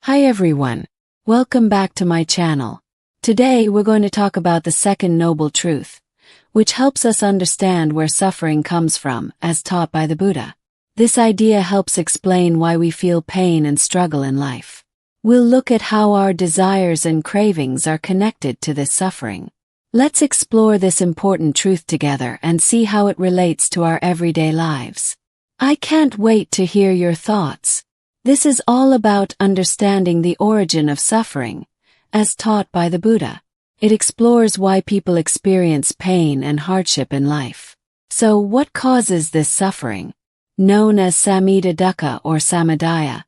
Hi everyone. Welcome back to my channel. Today we're going to talk about the second noble truth, which helps us understand where suffering comes from, as taught by the Buddha. This idea helps explain why we feel pain and struggle in life. We'll look at how our desires and cravings are connected to this suffering. Let's explore this important truth together and see how it relates to our everyday lives. I can't wait to hear your thoughts. This is all about understanding the origin of suffering, as taught by the Buddha. It explores why people experience pain and hardship in life. So, what causes this suffering? Known as samita dukkha or samadaya,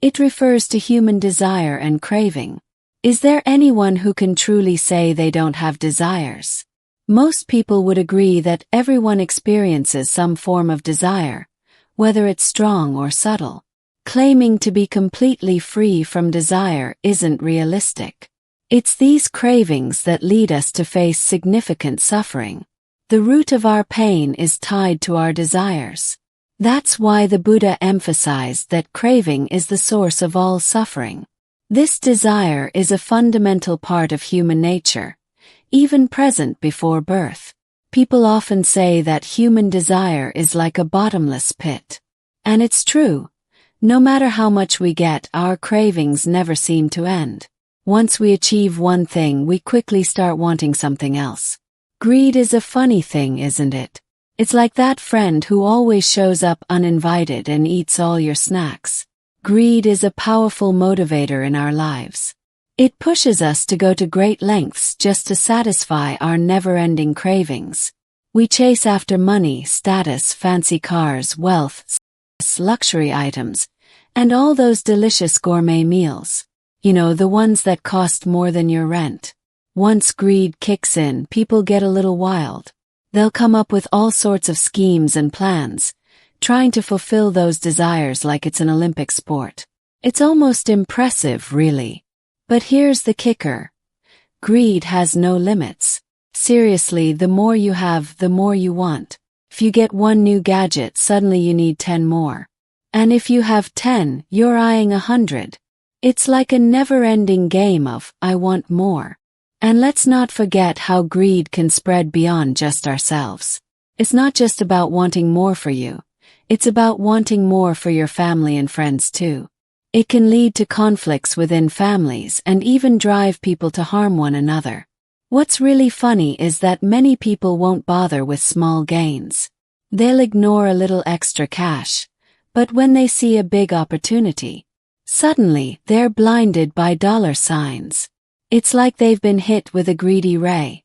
it refers to human desire and craving. Is there anyone who can truly say they don't have desires? Most people would agree that everyone experiences some form of desire, whether it's strong or subtle. Claiming to be completely free from desire isn't realistic. It's these cravings that lead us to face significant suffering. The root of our pain is tied to our desires. That's why the Buddha emphasized that craving is the source of all suffering. This desire is a fundamental part of human nature, even present before birth. People often say that human desire is like a bottomless pit. And it's true. No matter how much we get, our cravings never seem to end. Once we achieve one thing, we quickly start wanting something else. Greed is a funny thing, isn't it? It's like that friend who always shows up uninvited and eats all your snacks. Greed is a powerful motivator in our lives. It pushes us to go to great lengths just to satisfy our never-ending cravings. We chase after money, status, fancy cars, wealth, luxury items, and all those delicious gourmet meals. You know, the ones that cost more than your rent. Once greed kicks in, people get a little wild. They'll come up with all sorts of schemes and plans, trying to fulfill those desires like it's an Olympic sport. It's almost impressive, really. But here's the kicker. Greed has no limits. Seriously, the more you have, the more you want. If you get one new gadget, suddenly you need 10 more. And if you have 10, you're eyeing 100. It's like a never-ending game of, I want more. And let's not forget how greed can spread beyond just ourselves. It's not just about wanting more for you. It's about wanting more for your family and friends too. It can lead to conflicts within families and even drive people to harm one another. What's really funny is that many people won't bother with small gains. They'll ignore a little extra cash. But when they see a big opportunity, suddenly they're blinded by dollar signs. It's like they've been hit with a greedy ray,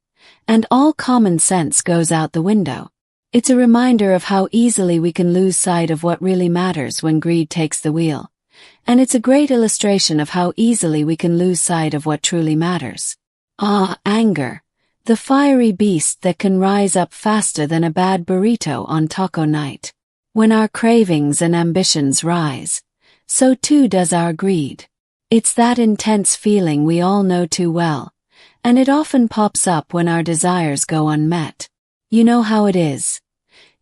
and all common sense goes out the window. It's a reminder of how easily we can lose sight of what really matters when greed takes the wheel. And it's a great illustration of how easily we can lose sight of what truly matters. Anger. The fiery beast that can rise up faster than a bad burrito on taco night. When our cravings and ambitions rise, so too does our greed. It's that intense feeling we all know too well, and it often pops up when our desires go unmet. You know how it is.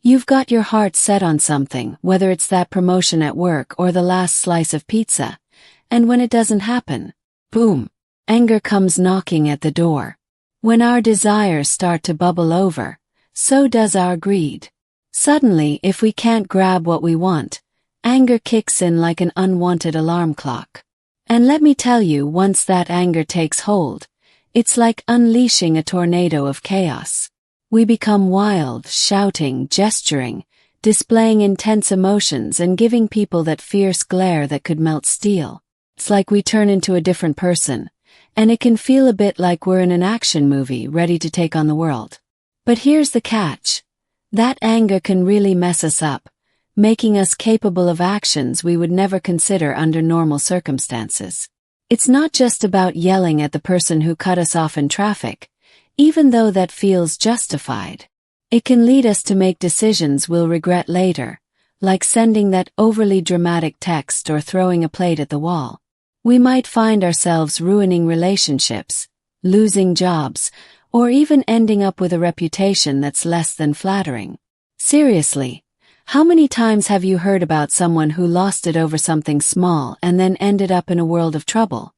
You've got your heart set on something, whether it's that promotion at work or the last slice of pizza, and when it doesn't happen, boom, anger comes knocking at the door. When our desires start to bubble over, so does our greed. Suddenly, if we can't grab what we want, anger kicks in like an unwanted alarm clock. And let me tell you, once that anger takes hold, it's like unleashing a tornado of chaos. We become wild, shouting, gesturing, displaying intense emotions and giving people that fierce glare that could melt steel. It's like we turn into a different person, and it can feel a bit like we're in an action movie ready to take on the world. But here's the catch. That anger can really mess us up, making us capable of actions we would never consider under normal circumstances. It's not just about yelling at the person who cut us off in traffic, even though that feels justified. It can lead us to make decisions we'll regret later, like sending that overly dramatic text or throwing a plate at the wall. We might find ourselves ruining relationships, losing jobs, or even ending up with a reputation that's less than flattering. Seriously, How many times have you heard about someone who lost it over something small and then ended up in a world of trouble?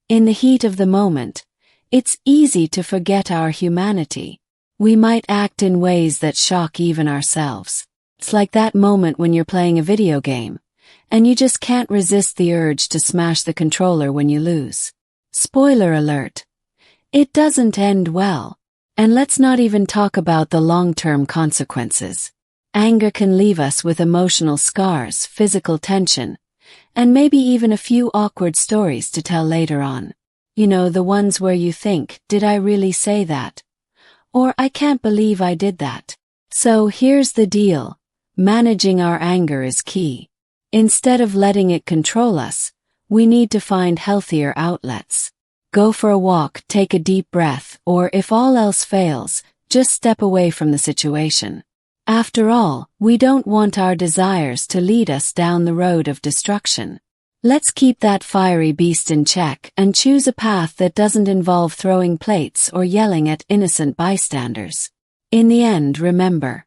In the heat of the moment, it's easy to forget our humanity. We might act in ways that shock even ourselves. It's like that moment when you're playing a video game, and you just can't resist the urge to smash the controller when you lose. Spoiler alert. It doesn't end well. And let's not even talk about the long-term consequences. Anger can leave us with emotional scars, physical tension, and maybe even a few awkward stories to tell later on. You know, the ones where you think, did I really say that? Or I can't believe I did that. So here's the deal. Managing our anger is key. Instead of letting it control us, we need to find healthier outlets. Go for a walk, take a deep breath, or if all else fails, just step away from the situation. After all, we don't want our desires to lead us down the road of destruction. Let's keep that fiery beast in check and choose a path that doesn't involve throwing plates or yelling at innocent bystanders. In the end, remember,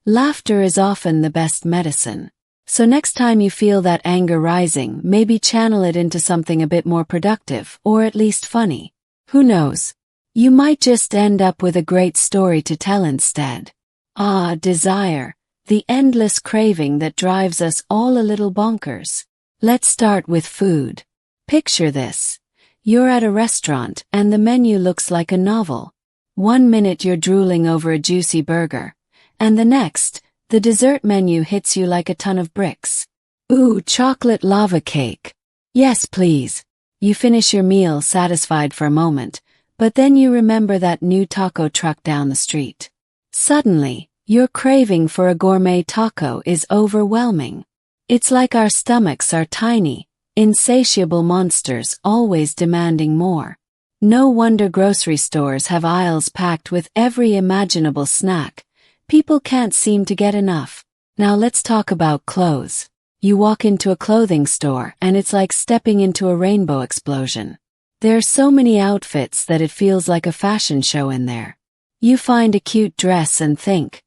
laughter is often the best medicine. So next time you feel that anger rising, maybe channel it into something a bit more productive, or at least funny. Who knows? You might just end up with a great story to tell instead. Ah, desire, the endless craving that drives us all a little bonkers. Let's start with food. Picture this. You're at a restaurant and the menu looks like a novel. One minute you're drooling over a juicy burger, and the next, the dessert menu hits you like a ton of bricks. Ooh, chocolate lava cake. Yes, please. You finish your meal satisfied for a moment, but then you remember that new taco truck down the street. Suddenly, your craving for a gourmet taco is overwhelming. It's like our stomachs are tiny, insatiable monsters always demanding more. No wonder grocery stores have aisles packed with every imaginable snack. People can't seem to get enough. Now let's talk about clothes. You walk into a clothing store and it's like stepping into a rainbow explosion. There are so many outfits that it feels like a fashion show in there. You find a cute dress and think,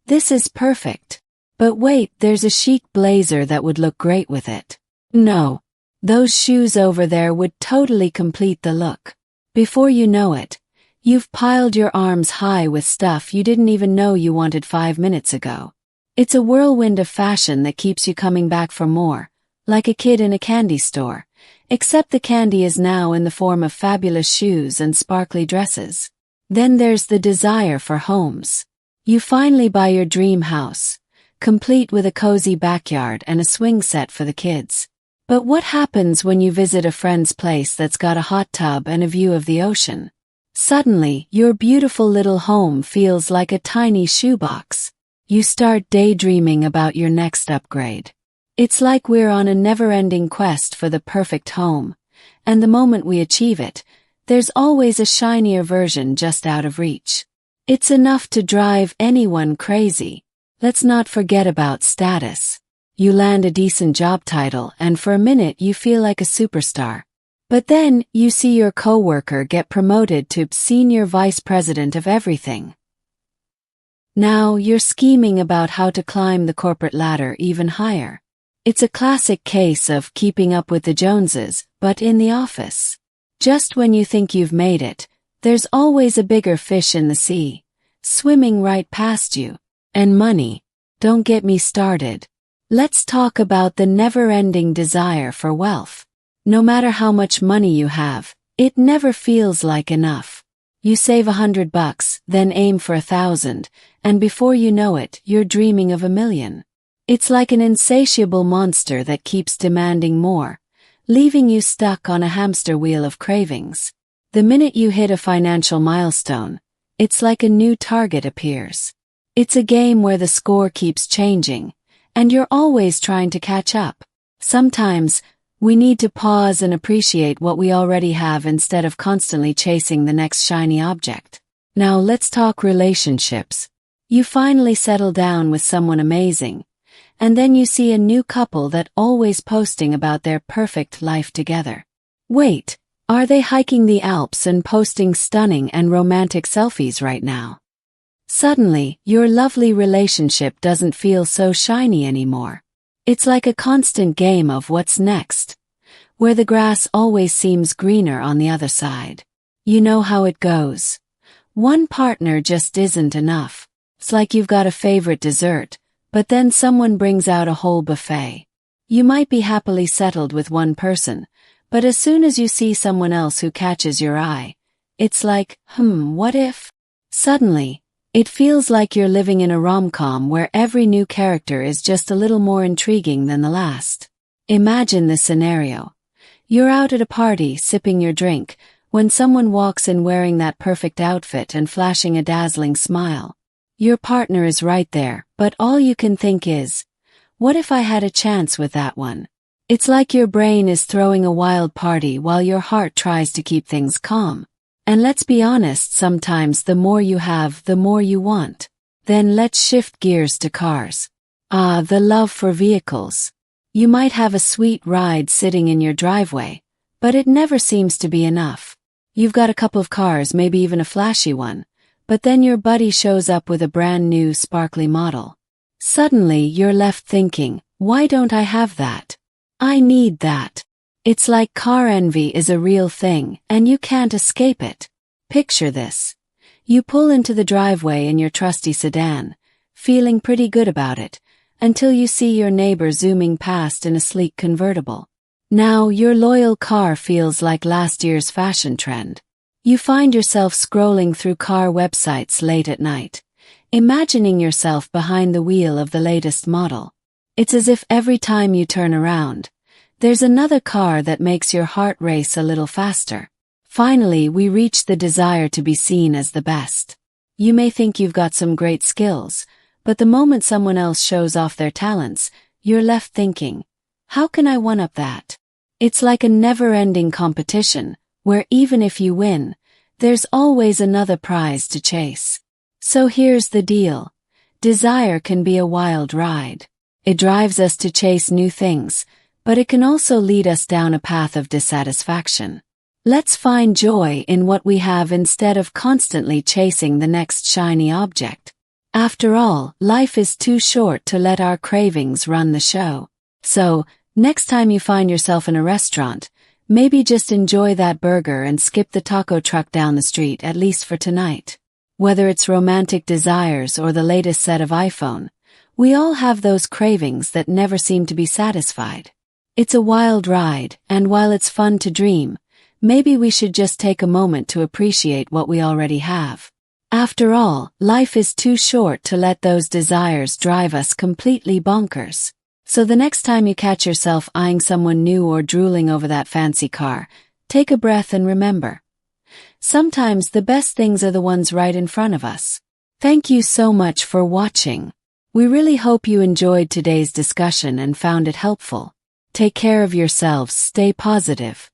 this is perfect. But wait, there's a chic blazer that would look great with it. No, those shoes over there would totally complete the look. Before you know it, you've piled your arms high with stuff you didn't even know you wanted 5 minutes ago. It's a whirlwind of fashion that keeps you coming back for more, like a kid in a candy store, except the candy is now in the form of fabulous shoes and sparkly dresses. Then there's the desire for homes. You finally buy your dream house, complete with a cozy backyard and a swing set for the kids. But what happens when you visit a friend's place that's got a hot tub and a view of the ocean? Suddenly, your beautiful little home feels like a tiny shoebox. You start daydreaming about your next upgrade. It's like we're on a never-ending quest for the perfect home, and the moment we achieve it, there's always a shinier version just out of reach. It's enough to drive anyone crazy. Let's not forget about status. You land a decent job title and for a minute you feel like a superstar. But then you see your coworker get promoted to senior vice president of everything. Now you're scheming about how to climb the corporate ladder even higher. It's a classic case of keeping up with the Joneses, but in the office. Just when you think you've made it, there's always a bigger fish in the sea, swimming right past you. And money. Don't get me started. Let's talk about the never-ending desire for wealth. No matter how much money you have, it never feels like enough. You save $100, then aim for 1,000, and before you know it, you're dreaming of 1,000,000. It's like an insatiable monster that keeps demanding more, leaving you stuck on a hamster wheel of cravings. The minute you hit a financial milestone, it's like a new target appears. It's a game where the score keeps changing, and you're always trying to catch up. Sometimes, we need to pause and appreciate what we already have instead of constantly chasing the next shiny object. Now let's talk relationships. You finally settle down with someone amazing, and then you see a new couple that always posting about their perfect life together. Wait, are they hiking the Alps and posting stunning and romantic selfies right now? Suddenly, your lovely relationship doesn't feel so shiny anymore. It's like a constant game of what's next, where the grass always seems greener on the other side. You know how it goes. One partner just isn't enough. It's like you've got a favorite dessert, but then someone brings out a whole buffet. You might be happily settled with one person, but as soon as you see someone else who catches your eye, it's like, what if? Suddenly, it feels like you're living in a rom-com where every new character is just a little more intriguing than the last. Imagine this scenario. You're out at a party sipping your drink, when someone walks in wearing that perfect outfit and flashing a dazzling smile. Your partner is right there, but all you can think is, what if I had a chance with that one? It's like your brain is throwing a wild party while your heart tries to keep things calm. And let's be honest, sometimes the more you have, the more you want. Then let's shift gears to cars. The love for vehicles. You might have a sweet ride sitting in your driveway, but it never seems to be enough. You've got a couple of cars, maybe even a flashy one, but then your buddy shows up with a brand new sparkly model. Suddenly you're left thinking, why don't I have that? I need that. It's like car envy is a real thing, and you can't escape it. Picture this. You pull into the driveway in your trusty sedan, feeling pretty good about it, until you see your neighbor zooming past in a sleek convertible. Now your loyal car feels like last year's fashion trend. You find yourself scrolling through car websites late at night, imagining yourself behind the wheel of the latest model. It's as if every time you turn around, there's another car that makes your heart race a little faster. Finally, we reach the desire to be seen as the best. You may think you've got some great skills, but the moment someone else shows off their talents, you're left thinking, how can I one-up that? It's like a never-ending competition, where even if you win, there's always another prize to chase. So here's the deal. Desire can be a wild ride. It drives us to chase new things, but it can also lead us down a path of dissatisfaction. Let's find joy in what we have instead of constantly chasing the next shiny object. After all, life is too short to let our cravings run the show. So, next time you find yourself in a restaurant, maybe just enjoy that burger and skip the taco truck down the street, at least for tonight. Whether it's romantic desires or the latest set of iPhone, we all have those cravings that never seem to be satisfied. It's a wild ride, and while it's fun to dream, maybe we should just take a moment to appreciate what we already have. After all, life is too short to let those desires drive us completely bonkers. So the next time you catch yourself eyeing someone new or drooling over that fancy car, take a breath and remember. Sometimes the best things are the ones right in front of us. Thank you so much for watching. We really hope you enjoyed today's discussion and found it helpful. Take care of yourselves, stay positive.